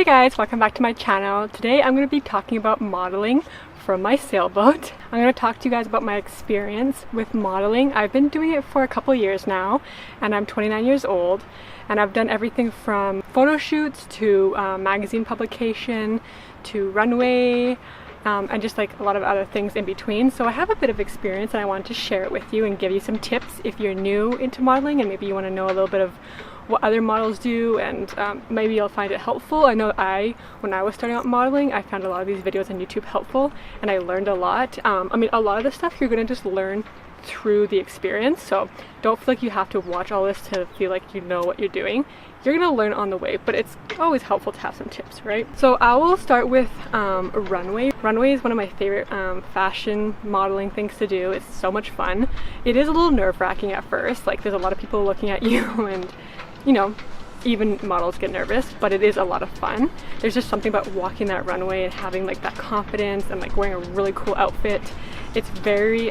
guys, welcome back to my channel. Today I'm going to be talking about modeling from my sailboat. I'm going to talk to you guys about my experience with modeling. I've been doing it for a couple years now and I'm 29 years old, and I've done everything from photo shoots to magazine publication to runway and just like a lot of other things in between. So I have a bit of experience and I wanted to share it with you and give you some tips if you're new into modeling and maybe you want to know a little bit of what other models do, and maybe you'll find it helpful. I know when I was starting out modeling, I found a lot of these videos on YouTube helpful and I learned a lot. I mean, a lot of the stuff you're gonna just learn through the experience, so don't feel like you have to watch all this to feel like you know what you're doing. You're gonna learn on the way, but it's always helpful to have some tips, right? So I will start with runway. Runway is one of my favorite fashion modeling things to do. It's so much fun. It is a little nerve-wracking at first, like there's a lot of people looking at you and you know, even models get nervous, but it is a lot of fun. There's just something about walking that runway and having like that confidence and like wearing a really cool outfit. It's very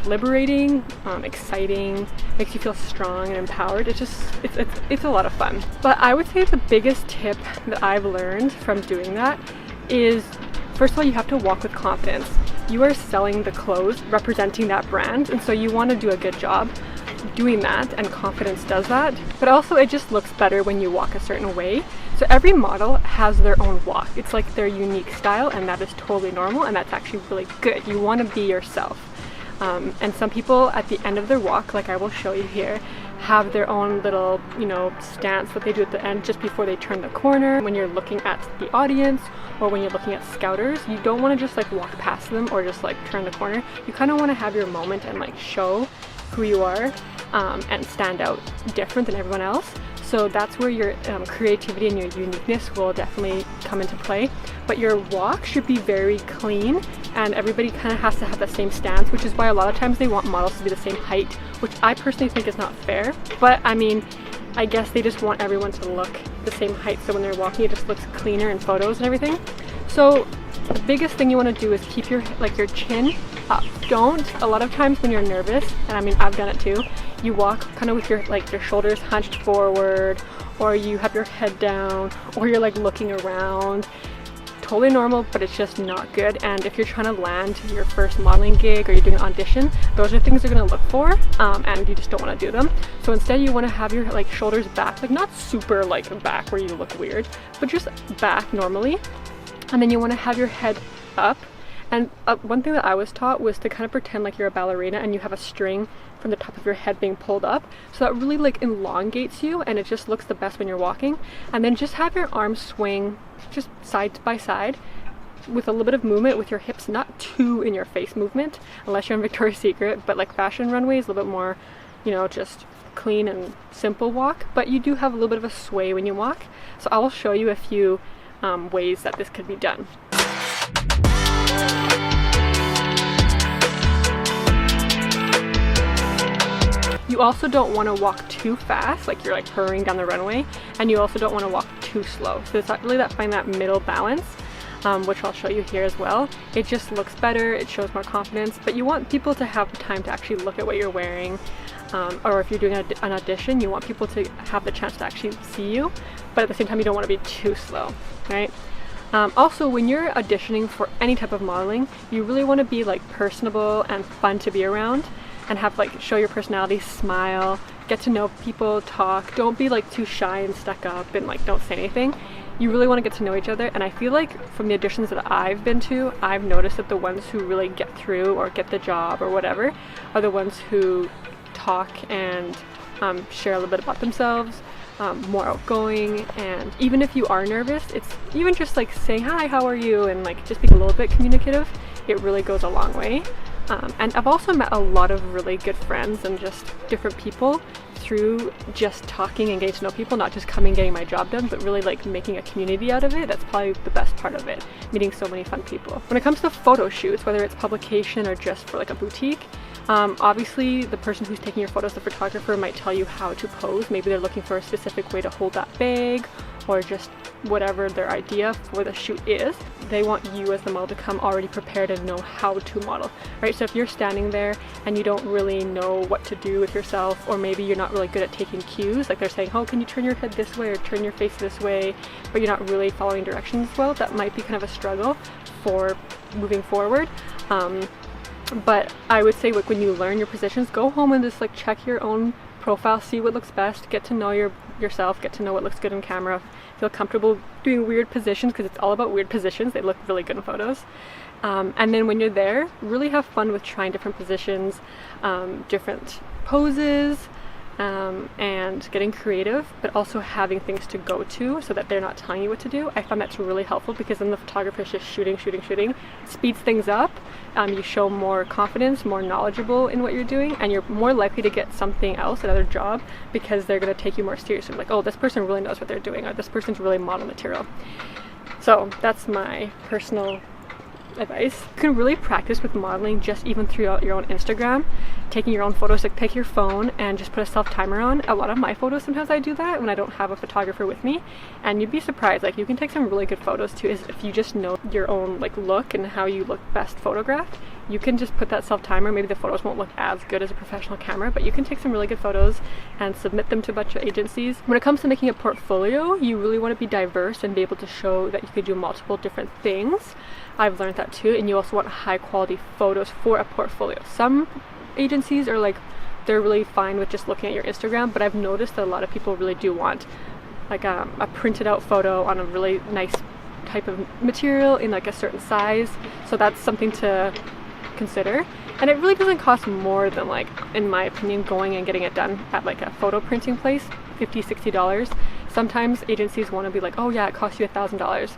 liberating, exciting, makes you feel strong and empowered. It's a lot of fun. But I would say the biggest tip that I've learned from doing that is, first of all, you have to walk with confidence. You are selling the clothes, representing that brand, and so you want to do a good job doing that, and confidence does that. But also it just looks better when you walk a certain way. So every model has their own walk. It's like their unique style, and that is totally normal, and that's actually really good. You want to be yourself. And some people at the end of their walk, like I will show you here, have their own little, you know, stance that they do at the end just before they turn the corner. When you're looking at the audience or when you're looking at scouters, you don't want to just like walk past them or just like turn the corner. You kind of want to have your moment and like show who you are and stand out different than everyone else. So that's where your creativity and your uniqueness will definitely come into play. But your walk should be very clean, and everybody kind of has to have the same stance, which is why a lot of times they want models to be the same height, which I personally think is not fair. But I mean, I guess they just want everyone to look the same height, so when they're walking it just looks cleaner in photos and everything. So the biggest thing you want to do is keep your chin up. A lot of times when you're nervous, and I mean I've done it too, you walk kind of with your shoulders hunched forward, or you have your head down, or you're like looking around. Totally normal, but it's just not good. And if you're trying to land your first modeling gig or you're doing an audition, those are things you're going to look for, and you just don't want to do them. So instead you want to have your like shoulders back, like not super like back where you look weird, but just back normally. And then you want to have your head up. And one thing that I was taught was to kind of pretend like you're a ballerina and you have a string from the top of your head being pulled up. So that really like elongates you, and it just looks the best when you're walking. And then just have your arms swing just side by side with a little bit of movement with your hips, not too in your face movement, unless you're in Victoria's Secret. But like fashion runway is a little bit more, you know, just clean and simple walk. But you do have a little bit of a sway when you walk. So I will show you a few ways that this could be done. You also don't want to walk too fast, like you're like hurrying down the runway, and you also don't want to walk too slow. So it's not really find that middle balance, which I'll show you here as well. It just looks better, it shows more confidence, but you want people to have the time to actually look at what you're wearing, or if you're doing an audition, you want people to have the chance to actually see you, but at the same time you don't want to be too slow, right? Also, when you're auditioning for any type of modeling, you really want to be like personable and fun to be around, and have like show your personality, smile, get to know people, talk. Don't be like too shy and stuck up and like don't say anything. You really want to get to know each other, and I feel like from the auditions that I've been to, I've noticed that the ones who really get through or get the job or whatever are the ones who talk and share a little bit about themselves, more outgoing. And even if you are nervous, it's even just like saying hi, how are you, and like just being a little bit communicative, it really goes a long way. And I've also met a lot of really good friends and just different people through just talking and getting to know people, not just coming and getting my job done, but really like making a community out of it. That's probably the best part of it, meeting so many fun people. When it comes to photo shoots, whether it's publication or just for like a boutique, obviously the person who's taking your photos, the photographer, might tell you how to pose. Maybe they're looking for a specific way to hold that bag, or just whatever their idea for the shoot is. They want you as the model to come already prepared and know how to model, right? So if you're standing there and you don't really know what to do with yourself, or maybe you're not really good at taking cues, like they're saying, oh, can you turn your head this way or turn your face this way, but you're not really following directions well, that might be kind of a struggle for moving forward. But I would say, like, when you learn your positions, go home and just like check your own profile, see what looks best, get to know yourself, get to know what looks good in camera, feel comfortable doing weird positions, because it's all about weird positions. They look really good in photos. And then when you're there, really have fun with trying different positions, different poses, and getting creative, but also having things to go to so that they're not telling you what to do. I found that's really helpful, because then the photographer is just shooting, it speeds things up. You show more confidence, more knowledgeable in what you're doing, and you're more likely to get something else, another job, because they're going to take you more seriously. Like, oh, this person really knows what they're doing, or this person's really model material. So that's my personal advice. You can really practice with modeling just even throughout your own Instagram, taking your own photos. Like, take your phone and just put a self timer on. A lot of my photos, sometimes I do that when I don't have a photographer with me, and you'd be surprised, like, you can take some really good photos too. Is if you just know your own like look and how you look best photographed, you can just put that self timer. Maybe the photos won't look as good as a professional camera, but you can take some really good photos and submit them to a bunch of agencies. When it comes to making a portfolio, you really want to be diverse and be able to show that you could do multiple different things. I've learned that too. And you also want high quality photos for a portfolio. Some agencies are like, they're really fine with just looking at your Instagram, but I've noticed that a lot of people really do want like a printed out photo on a really nice type of material in like a certain size. So that's something to consider. And it really doesn't cost more than, like, in my opinion, going and getting it done at like a photo printing place, $50-$60. Sometimes agencies want to be like, oh yeah, it costs you $1,000.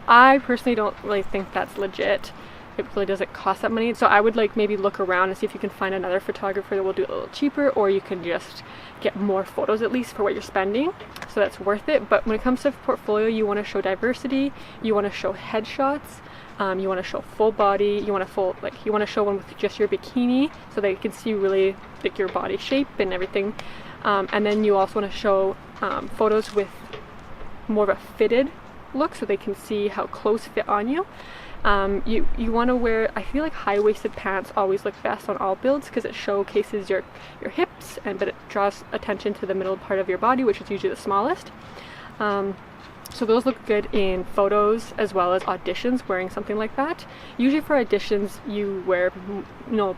I personally don't really think that's legit. It really doesn't cost that money. So I would like maybe look around and see if you can find another photographer that will do it a little cheaper, or you can just get more photos at least for what you're spending. So that's worth it. But when it comes to portfolio, you want to show diversity, you want to show headshots, you want to show full body, you want to show one with just your bikini so they can see really like your body shape and everything. And then you also want to show photos with more of a fitted look so they can see how close fit on you. You want to wear, I feel like high-waisted pants always look best on all builds, because it showcases your hips, but it draws attention to the middle part of your body, which is usually the smallest. So those look good in photos as well as auditions, wearing something like that. Usually for auditions you wear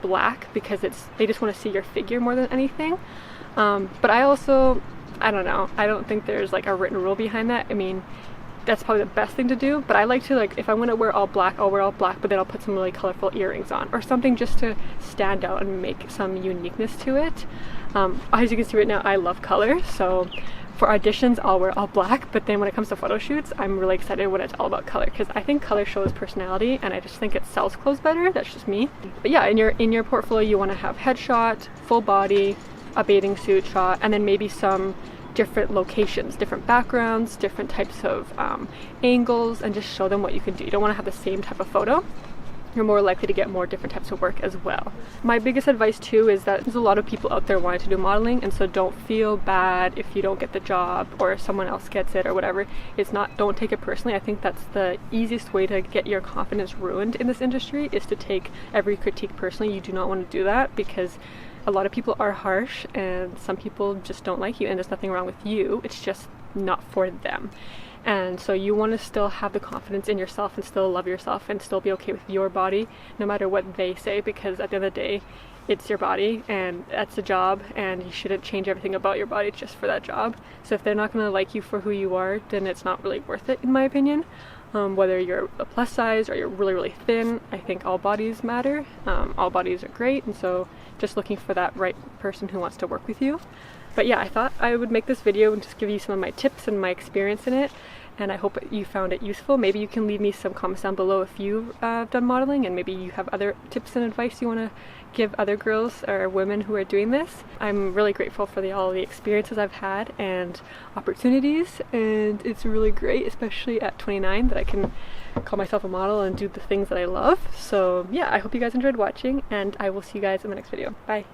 black, because they just want to see your figure more than anything. But I don't know, I don't think there's like a written rule behind that. I mean, that's probably the best thing to do, but I like to, like, if I want to wear all black, I'll wear all black, but then I'll put some really colorful earrings on or something just to stand out and make some uniqueness to it. As you can see right now, I love color, so for auditions I'll wear all black, but then when it comes to photo shoots, I'm really excited when it's all about color, because I think color shows personality and I just think it sells clothes better. That's just me. But yeah, in your portfolio you want to have headshot, full body, a bathing suit shot, and then maybe some different locations, different backgrounds, different types of angles, and just show them what you can do. You don't want to have the same type of photo. You're more likely to get more different types of work as well. My biggest advice too is that there's a lot of people out there wanting to do modeling, and so don't feel bad if you don't get the job or if someone else gets it or whatever. Don't take it personally. I think that's the easiest way to get your confidence ruined in this industry, is to take every critique personally. You do not want to do that, because a lot of people are harsh and some people just don't like you, and there's nothing wrong with you, it's just not for them. And so you want to still have the confidence in yourself and still love yourself and still be okay with your body no matter what they say, because at the end of the day it's your body and that's a job, and you shouldn't change everything about your body just for that job. So if they're not going to like you for who you are, then it's not really worth it, in my opinion. Whether you're a plus size or you're really, really thin, I think all bodies matter. All bodies are great, and so just looking for that right person who wants to work with you. But yeah, I thought I would make this video and just give you some of my tips and my experience in it, and I hope you found it useful. Maybe you can leave me some comments down below if you've done modeling, and maybe you have other tips and advice you want to give other girls or women who are doing this. I'm really grateful for all the experiences I've had and opportunities, and it's really great, especially at 29, that I can call myself a model and do the things that I love. So yeah, I hope you guys enjoyed watching, and I will see you guys in the next video. Bye!